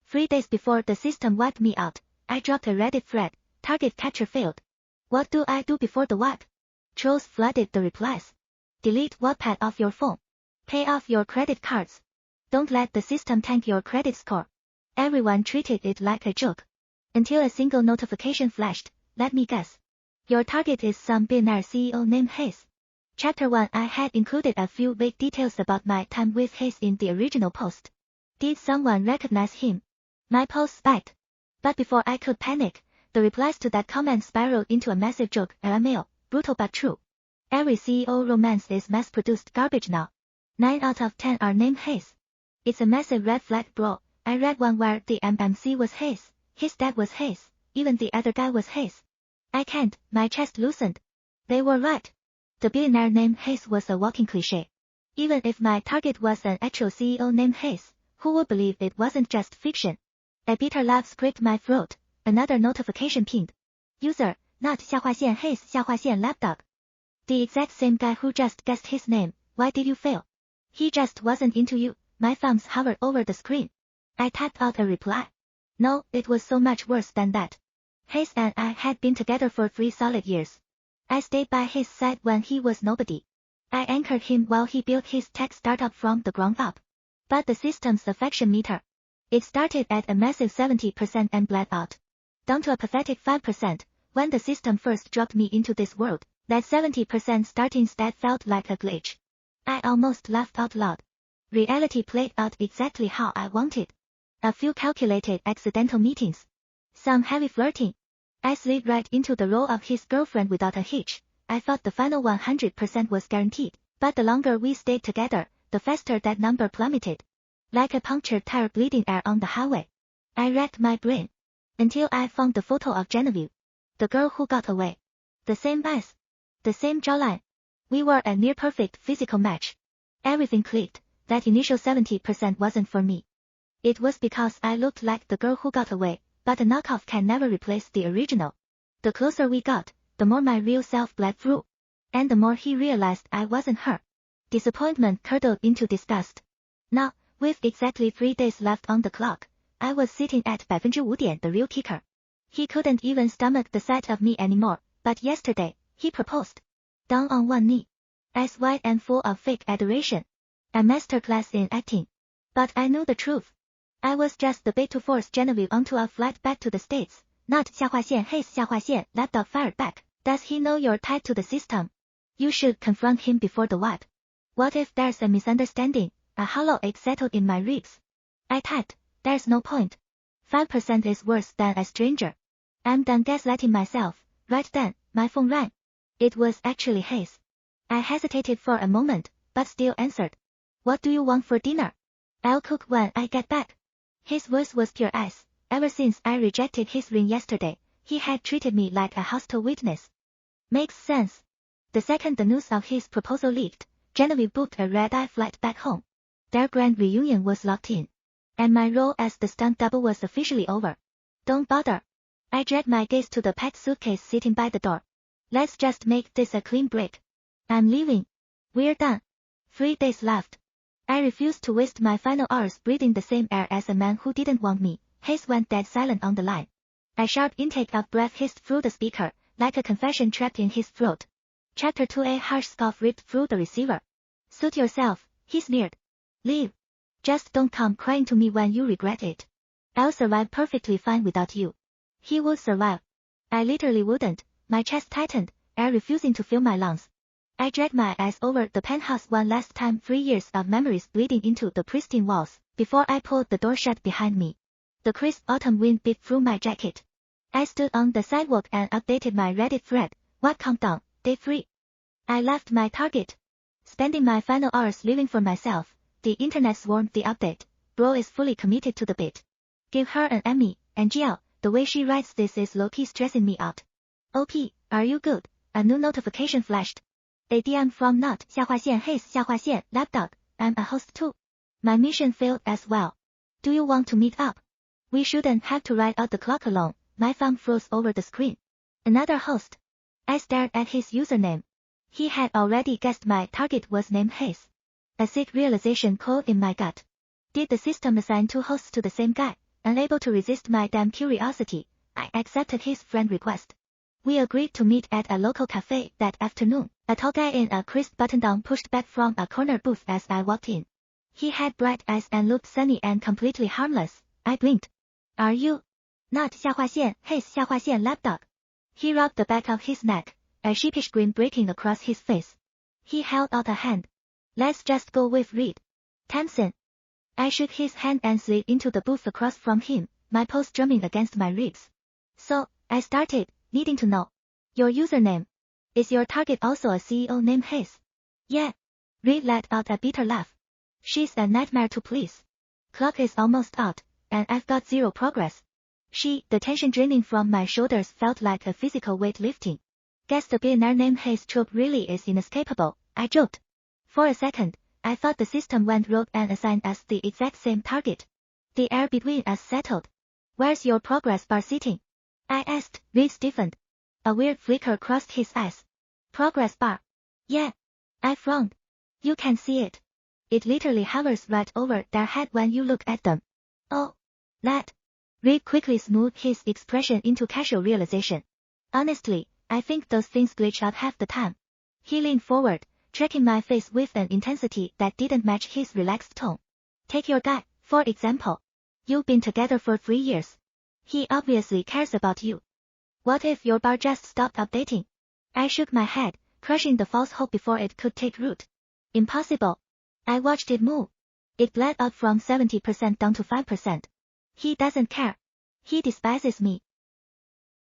3 days before the system wiped me out, I dropped a Reddit thread, target capture failed. What do I do before the wipe? Trolls flooded the replies. Delete Wattpad off your phone. Pay off your credit cards. Don't let the system tank your credit score. Everyone treated it like a joke. Until a single notification flashed. Let me guess. Your target is some billionaire CEO named Hayes. Chapter 1. I had included a few vague details about my time with Hayes in the original post. Did someone recognize him? My post spiked. But before I could panic, the replies to that comment spiraled into a massive joke. LMAO, brutal but true. Every CEO romance is mass-produced garbage now. 9 out of 10 are named Hayes. It's a massive red flag, bro. I read one where the MMC was Hayes, his dad was Hayes, even the other guy was Hayes. I can't, my chest loosened. They were right. The billionaire named Hayes was a walking cliché. Even if my target was an actual CEO named Hayes, who would believe it wasn't just fiction? A bitter laugh scraped my throat. Another notification pinged. User, not 下划线 Hayes 下划线 lapdog. The exact same guy who just guessed his name. Why did you fail? He just wasn't into you. My thumbs hovered over the screen. I typed out a reply. No, it was so much worse than that. Hayes and I had been together for 3 solid years. I stayed by his side when he was nobody. I anchored him while he built his tech startup from the ground up. But the system's affection meter. It started at a massive 70% and bled out. Down to a pathetic 5%, when the system first dropped me into this world. That 70% starting stat felt like a glitch. I almost laughed out loud. Reality played out exactly how I wanted. A few calculated accidental meetings. Some heavy flirting. I slid right into the role of his girlfriend without a hitch. I thought the final 100% was guaranteed, but the longer we stayed together, the faster that number plummeted. Like a punctured tire bleeding air on the highway. I racked my brain. Until I found the photo of Genevieve. The girl who got away. The same eyes. The same jawline. We were a near-perfect physical match. Everything clicked. That initial 70% wasn't for me. It was because I looked like the girl who got away, but a knockoff can never replace the original. The closer we got, the more my real self bled through. And the more he realized I wasn't her. Disappointment curdled into disgust. Now, with exactly 3 days left on the clock, I was sitting at 5%, the real kicker. He couldn't even stomach the sight of me anymore, but yesterday, he proposed. Down on one knee. Eyes wide and full of fake adoration. A masterclass in acting. But I knew the truth. I was just the bait to force Genevieve onto a flight back to the States, not 下划线 Hayes 下划线 lapdog fired back. Does he know you're tied to the system? You should confront him before the wipe. What if there's a misunderstanding, a hollow ache settled in my ribs? I typed, there's no point. 5% is worse than a stranger. I'm done gaslighting myself. Right then, my phone rang. It was actually Hayes. I hesitated for a moment, but still answered. What do you want for dinner? I'll cook when I get back. His voice was pure ice. Ever since I rejected his ring yesterday, he had treated me like a hostile witness. Makes sense. The second the news of his proposal leaked, Genevieve booked a red-eye flight back home. Their grand reunion was locked in. And my role as the stunt double was officially over. Don't bother. I dragged my gaze to the packed suitcase sitting by the door. Let's just make this a clean break. I'm leaving. We're done. 3 days left. I refused to waste my final hours breathing the same air as a man who didn't want me. Hayes went dead silent on the line. A sharp intake of breath hissed through the speaker, like a confession trapped in his throat. Chapter 2. A harsh scoff ripped through the receiver. Suit yourself, he sneered. Leave. Just don't come crying to me when you regret it. I'll survive perfectly fine without you. He would survive. I literally wouldn't. My chest tightened, air refusing to fill my lungs. I dragged my eyes over the penthouse one last time, 3 years of memories bleeding into the pristine walls, before I pulled the door shut behind me. The crisp autumn wind beat through my jacket. I stood on the sidewalk and updated my Reddit thread. What countdown, day 3. I left my target. Spending my final hours living for myself, the internet swarmed the update. Bro is fully committed to the bit. Give her an Emmy, and GL, the way she writes this is low-key stressing me out. OP, are you good? A new notification flashed. A DM from not 下划线 Hayes 下划线 lapdog, I'm a host too. My mission failed as well. Do you want to meet up? We shouldn't have to ride out the clock alone. My thumb froze over the screen. Another host. I stared at his username. He had already guessed my target was named Hayes. A sick realization coiled in my gut. Did the system assign 2 hosts to the same guy? Unable to resist my damn curiosity, I accepted his friend request. We agreed to meet at a local cafe that afternoon. A tall guy in a crisp button-down pushed back from a corner booth as I walked in. He had bright eyes and looked sunny and completely harmless. I blinked. Are you? Not 下划线, his 下划线 lapdog. He rubbed the back of his neck, a sheepish grin breaking across his face. He held out a hand. Let's just go with Reed. Tamsin. I shook his hand and slid into the booth across from him, my pulse drumming against my ribs. So, I started, needing to know. Your username. Is your target also a CEO named Hayes? Yeah. Reed let out a bitter laugh. She's a nightmare to please. Clock is almost out, and I've got zero progress. The tension draining from my shoulders felt like a physical weight lifting. Guess the billionaire named Hayes trope really is inescapable, I joked. For a second, I thought the system went rogue and assigned us the exact same target. The air between us settled. Where's your progress bar sitting? I asked. Reed stiffened. A weird flicker crossed his eyes. Progress bar. Yeah. I frowned. You can see it. It literally hovers right over their head when you look at them. Oh. That. Reed quickly smoothed his expression into casual realization. Honestly, I think those things glitch out half the time. He leaned forward, tracking my face with an intensity that didn't match his relaxed tone. Take your guy, for example. You've been together for 3 years. He obviously cares about you. What if your bar just stopped updating? I shook my head, crushing the false hope before it could take root. Impossible. I watched it move. It bled up from 70% down to 5%. He doesn't care. He despises me.